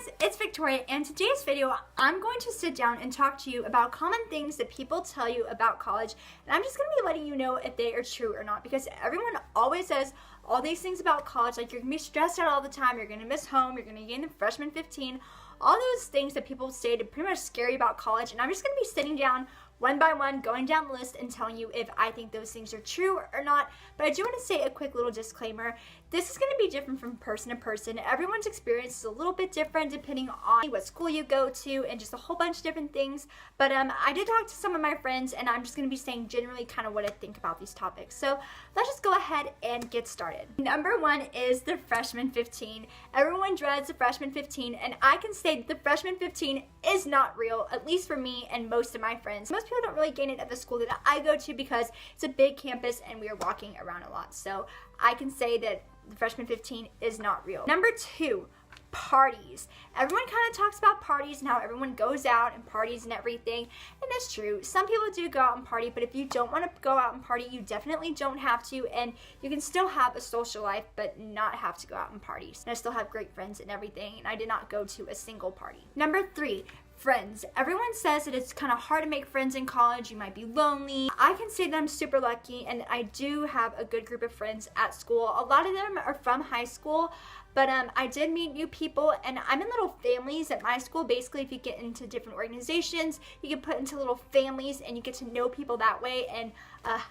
guys, it's Victoria, and today's video I'm going to sit down and talk to you about common things that people tell you about college, and I'm just going to be letting you know if they are true or not, because everyone always says all these things about college, like you're going to be stressed out all the time, you're going to miss home, you're going to get into freshman 15, all those things that people say to pretty much scare you about college. And I'm just going to be sitting down one by one, going down the list and telling you if I think those things are true or not. But I do want to say a quick little disclaimer. This is going to be different from person to person. Everyone's experience is a little bit different depending on what school you go to and just a whole bunch of different things. But I did talk to some of my friends, and I'm just going to be saying generally kind of what I think about these topics. So let's just go ahead and get started. Number one is the freshman 15. Everyone dreads the freshman 15, and I can say that the freshman 15 is not real, at least for me and most of my friends. Most people don't really gain it at the school that I go to because it's a big campus and we are walking around a lot. So I can say that the freshman 15 is not real. Number two, parties. Everyone kind of talks about parties and how everyone goes out and parties and everything, and that's true. Some people do go out and party, but if you don't want to go out and party, you definitely don't have to, and you can still have a social life but not have to go out and party. And I still have great friends and everything, and I did not go to a single party. Number three, friends. Everyone says that it's kind of hard to make friends in college. You might be lonely. I can say that I'm super lucky, and I do have a good group of friends at school. A lot of them are from high school, but I did meet new people, and I'm in little families at my school. Basically, if you get into different organizations, you get put into little families and you get to know people that way, and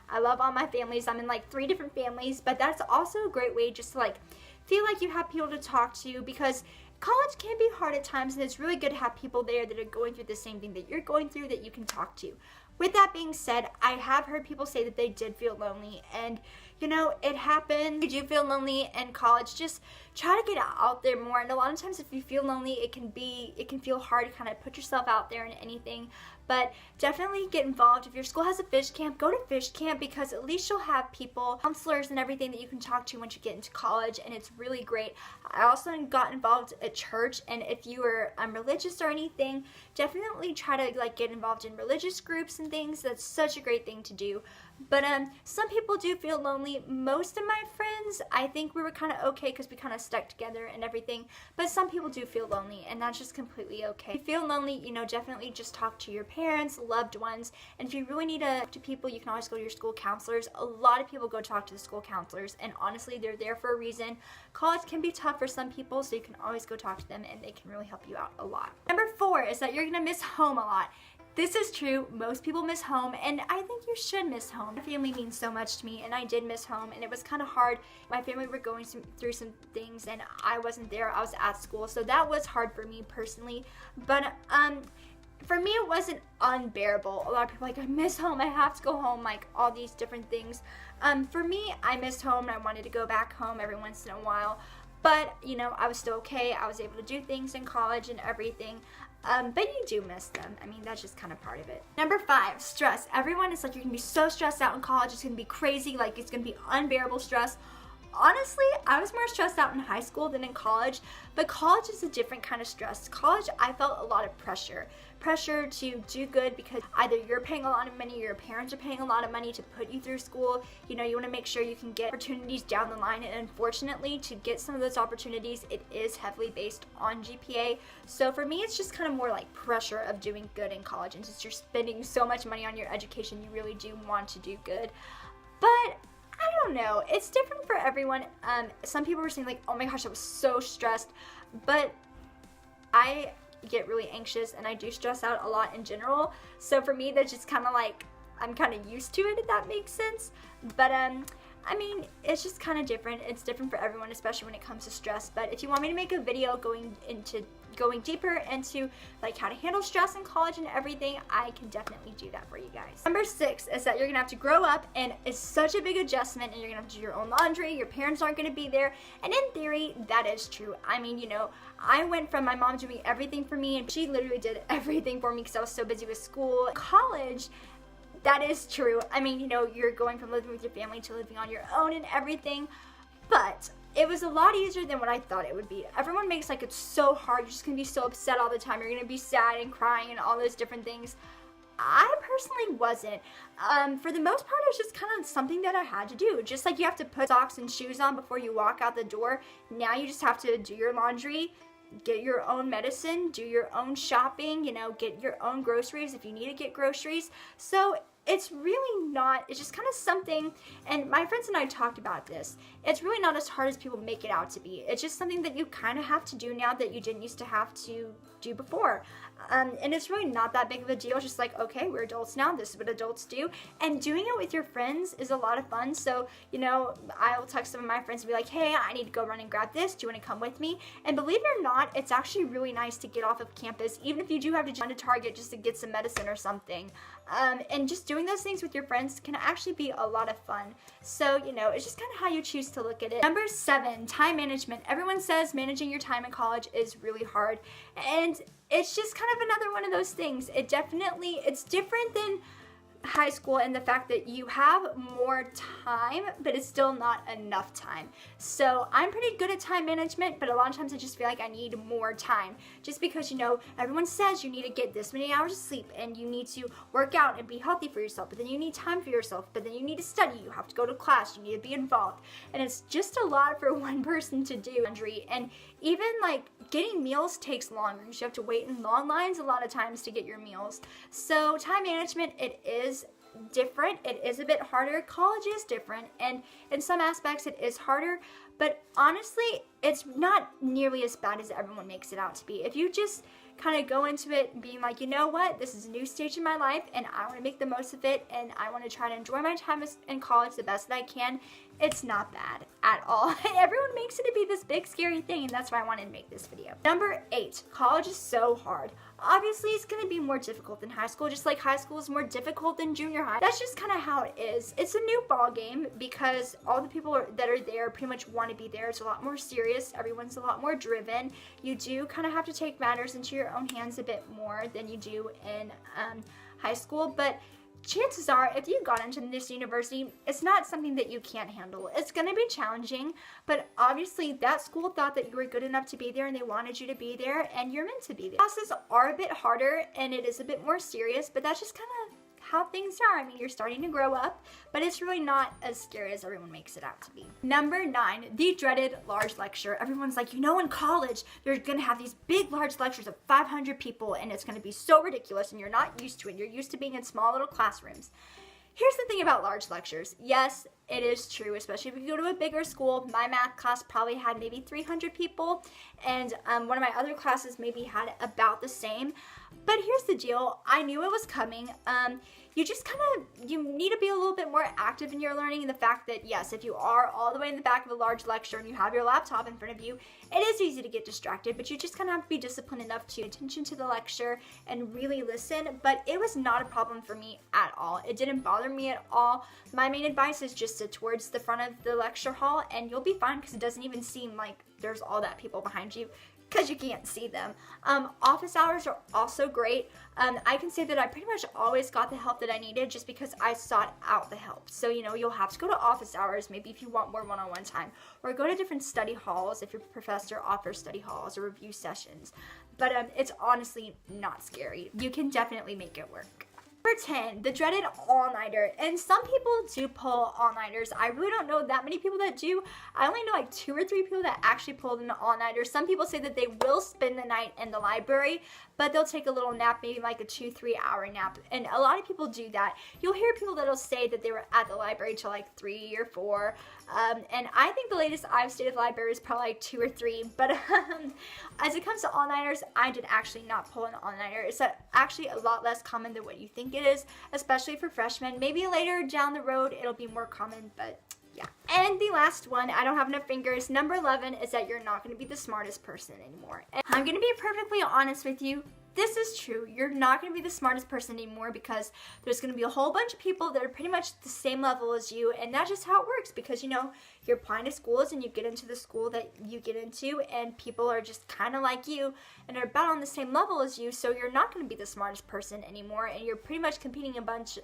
I love all my families. I'm in like 3 different families, but that's also a great way just to like feel like you have people to talk to, because college can be hard at times, and it's really good to have people there that are going through the same thing that you're going through that you can talk to. With that being said, I have heard people say that they did feel lonely, and you know, it happened. You do feel lonely in college. Just try to get out there more. And a lot of times if you feel lonely, it can feel hard to kind of put yourself out there in anything. But definitely get involved. If your school has a fish camp, go to fish camp, because at least you'll have people, counselors and everything that you can talk to once you get into college, and it's really great. I also got involved at church, and if you are religious or anything, definitely try to like get involved in religious groups and things. That's such a great thing to do. But some people do feel lonely. Most of my friends, I think we were kind of okay because we kind of stuck together and everything. But some people do feel lonely, and that's just completely okay. If you feel lonely, you know, definitely just talk to your parents, loved ones. And if you really need to talk to people, you can always go to your school counselors. A lot of people go talk to the school counselors, and honestly, they're there for a reason. College can be tough for some people, so you can always go talk to them, and they can really help you out a lot. Number 4 is that you're gonna miss home a lot. This is true. Most people miss home, and I think you should miss home. My family means so much to me, and I did miss home, and it was kind of hard. My family were going through some things, and I wasn't there. I was at school, so that was hard for me personally. But for me, it wasn't unbearable. A lot of people are like, I miss home, I have to go home, like all these different things. For me, I missed home, and I wanted to go back home every once in a while. But, you know, I was still okay. I was able to do things in college and everything. But you do miss them. I mean, that's just kind of part of it. Number 5, stress. Everyone is like, you're gonna be so stressed out in college. It's gonna be crazy. Like, it's gonna be unbearable stress. Honestly, I was more stressed out in high school than in college, but college is a different kind of stress. College, I felt a lot of pressure to do good, because either you're paying a lot of money, or your parents are paying a lot of money to put you through school. You know, you want to make sure you can get opportunities down the line, and unfortunately, to get some of those opportunities, it is heavily based on GPA. So for me, it's just kind of more like pressure of doing good in college, and since you're spending so much money on your education, you really do want to do good. But I don't know, it's different for everyone. Some people were saying like, oh my gosh, I was so stressed, but I get really anxious, and I do stress out a lot in general. So for me, that's just kind of like, I'm kind of used to it, if that makes sense. But I mean, it's just kind of different. It's different for everyone, especially when it comes to stress. But if you want me to make a video going deeper into like how to handle stress in college and everything, I can definitely do that for you guys. Number 6 is that you're gonna have to grow up, and it's such a big adjustment, and you're gonna have to do your own laundry. Your parents aren't gonna be there, and in theory, that is true. I mean, you know, I went from my mom doing everything for me, and she literally did everything for me because I was so busy with school. College, that is true. I mean, you know, you're going from living with your family to living on your own and everything, but it was a lot easier than what I thought it would be. Everyone makes like it's so hard. You're just gonna be so upset all the time. You're gonna be sad and crying and all those different things. I personally wasn't. For the most part, it was just kind of something that I had to do. Just like you have to put socks and shoes on before you walk out the door, now you just have to do your laundry get your own medicine, do your own shopping, you know, get your own groceries if you need to get groceries. So it's really not, it's just kind of something, and my friends and I talked about this, it's really not as hard as people make it out to be. It's just something that you kind of have to do now that you didn't used to have to do before. And it's really not that big of a deal. It's just like, okay, we're adults now, this is what adults do. And doing it with your friends is a lot of fun. So, you know, I'll text some of my friends and be like, hey, I need to go run and grab this. Do you want to come with me? And believe it or not, it's actually really nice to get off of campus, even if you do have to run to Target just to get some medicine or something. And just doing those things with your friends can actually be a lot of fun. So, you know, it's just kind of how you choose to look at it. Number 7, time management. Everyone says managing your time in college is really hard. And it's just kind of another one of those things. It's different than high school in the fact that you have more time, but it's still not enough time. So I'm pretty good at time management, but a lot of times I just feel like I need more time, just because, you know, everyone says you need to get this many hours of sleep and you need to work out and be healthy for yourself, but then you need time for yourself, but then you need to study, you have to go to class, you need to be involved, and it's just a lot for one person to do. And even like getting meals takes longer. You have to wait in long lines a lot of times to get your meals. So time management, it is different. It is a bit harder. College is different, and in some aspects it is harder, but honestly, it's not nearly as bad as everyone makes it out to be. If you just kind of go into it being like, you know what, this is a new stage in my life and I want to make the most of it and I want to try to enjoy my time in college the best that I can, it's not bad at all. Everyone makes it to be this big scary thing, and that's why I wanted to make this video. Number 8, college is so hard. Obviously, it's going to be more difficult than high school, just like high school is more difficult than junior high. That's just kind of how it is. It's a new ball game because all the people that are there pretty much want to be there. It's a lot more serious. Everyone's a lot more driven. You do kind of have to take matters into your own hands a bit more than you do in high school, but chances are, if you got into this university, it's not something that you can't handle. It's going to be challenging, but obviously that school thought that you were good enough to be there and they wanted you to be there, and you're meant to be there. Classes are a bit harder and it is a bit more serious, but that's just kind of how things are. I mean, you're starting to grow up, but it's really not as scary as everyone makes it out to be. Number 9, the dreaded large lecture. Everyone's like, you know, in college, they're going to have these big, large lectures of 500 people, and it's going to be so ridiculous, and you're not used to it. You're used to being in small little classrooms. Here's the thing about large lectures. Yes, it is true, especially if you go to a bigger school. My math class probably had maybe 300 people, and one of my other classes maybe had about the same. But here's the deal. I knew it was coming. You need to be a little bit more active in your learning, and the fact that, yes, if you are all the way in the back of a large lecture and you have your laptop in front of you, it is easy to get distracted, but you just kind of have to be disciplined enough to pay attention to the lecture and really listen. But it was not a problem for me at all. It didn't bother me at all. My main advice is just sit towards the front of the lecture hall and you'll be fine, because it doesn't even seem like there's all that people behind you, because you can't see them. Office hours are also great. I can say that I pretty much always got the help that I needed just because I sought out the help. So, you know, you'll have to go to office hours, maybe if you want more one-on-one time, or go to different study halls if your professor offers study halls or review sessions. But it's honestly not scary. You can definitely make it work. Number 10, the dreaded all-nighter. And some people do pull all-nighters. I really don't know that many people that do. I only know like 2 or 3 people that actually pulled an all-nighter. Some people say that they will spend the night in the library, but they'll take a little nap, maybe like a 2-3 hour nap. And a lot of people do that. You'll hear people that'll say that they were at the library till like 3 or 4. And I think the latest I've stayed at the library is probably like 2 or 3. But as it comes to all-nighters, I did actually not pull an all-nighter. It's actually a lot less common than what you think it is, especially for freshmen. Maybe later down the road it'll be more common, but yeah. And the last one, I don't have enough fingers, number 11, is that you're not going to be the smartest person anymore. And I'm going to be perfectly honest with you. This is true. You're not going to be the smartest person anymore, because there's going to be a whole bunch of people that are pretty much the same level as you, and that's just how it works, because, you know, you're applying to schools and you get into the school that you get into, and people are just kind of like you and are about on the same level as you, so you're not going to be the smartest person anymore, and you're pretty much competing against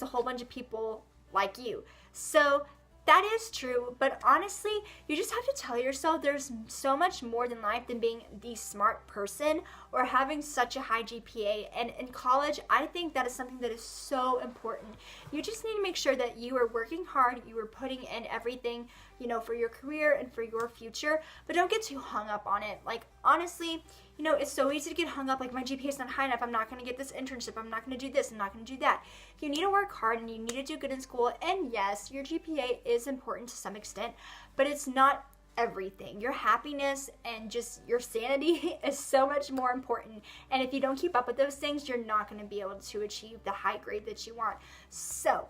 a whole bunch of people like you. So that is true, but honestly, you just have to tell yourself there's so much more than life than being the smart person or having such a high GPA. And in college, I think that is something that is so important. You just need to make sure that you are working hard, you are putting in everything you know, for your career and for your future, but don't get too hung up on it. Like, honestly, you know, it's so easy to get hung up, like, my GPA is not high enough, I'm not going to get this internship, I'm not going to do this, I'm not going to do that. You need to work hard and you need to do good in school, and yes, your GPA is important to some extent, but it's not everything. Your happiness and just your sanity is so much more important, and if you don't keep up with those things, you're not going to be able to achieve the high grade that you want. So,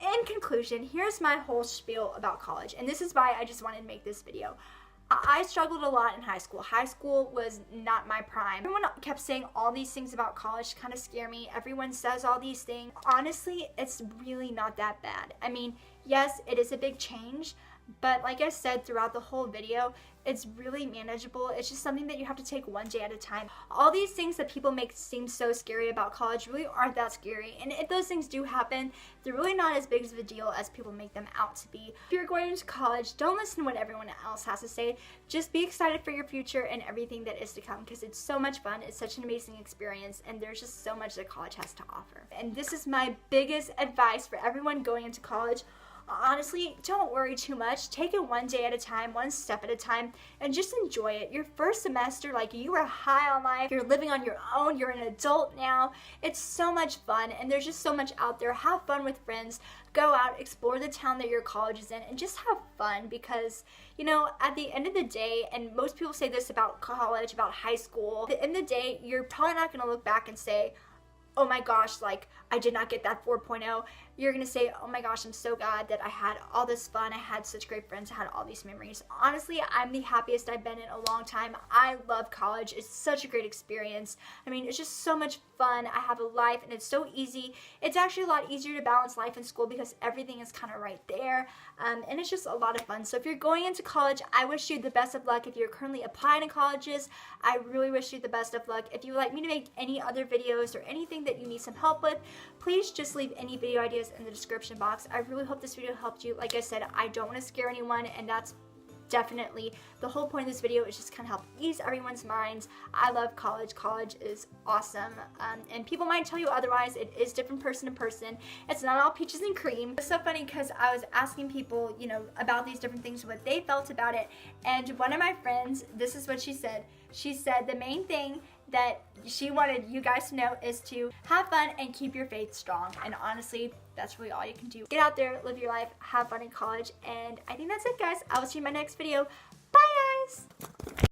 in conclusion, here's my whole spiel about college, and this is why I just wanted to make this video. I struggled a lot in high school. High school was not my prime. Everyone kept saying all these things about college to kind of scare me. Everyone says all these things. Honestly, it's really not that bad. I mean, yes, it is a big change, but like I said throughout the whole video, it's really manageable. It's just something that you have to take one day at a time. All these things that people make seem so scary about college really aren't that scary. And if those things do happen, they're really not as big of a deal as people make them out to be. If you're going to college, don't listen to what everyone else has to say. Just be excited for your future and everything that is to come, because it's so much fun. It's such an amazing experience, and there's just so much that college has to offer. And this is my biggest advice for everyone going into college. Honestly, don't worry too much. Take it one day at a time, one step at a time, and just enjoy it. Your first semester, like, you were high on life. You're living on your own. You're an adult now. It's so much fun, and there's just so much out there. Have fun with friends. Go out, explore the town that your college is in, and just have fun, because, you know, at the end of the day, and most people say this about college, about high school, at the end of the day, you're probably not going to look back and say, oh my gosh, like, I did not get that 4.0. You're gonna say, oh my gosh, I'm so glad that I had all this fun, I had such great friends, I had all these memories. Honestly, I'm the happiest I've been in a long time. I love college. It's such a great experience. I mean, it's just so much fun. I have a life, and it's so easy. It's actually a lot easier to balance life and school because everything is kind of right there, and it's just a lot of fun. So if you're going into college, I wish you the best of luck. If you're currently applying to colleges, I really wish you the best of luck. If you would like me to make any other videos or anything that you need some help with, please just leave any video ideas in the description box. I really hope this video helped you. Like I said, I don't want to scare anyone, and that's definitely the whole point of this video, is just kind of help ease everyone's minds. I love college. College is awesome, and people might tell you otherwise. It is different person to person. It's not all peaches and cream. It's so funny because I was asking people, you know, about these different things, what they felt about it, and one of my friends, this is what she said. She said the main thing that she wanted you guys to know is to have fun and keep your faith strong. And honestly, that's really all you can do. Get out there, live your life, have fun in college, and I think that's it, guys. I will see you in my next video. Bye, guys!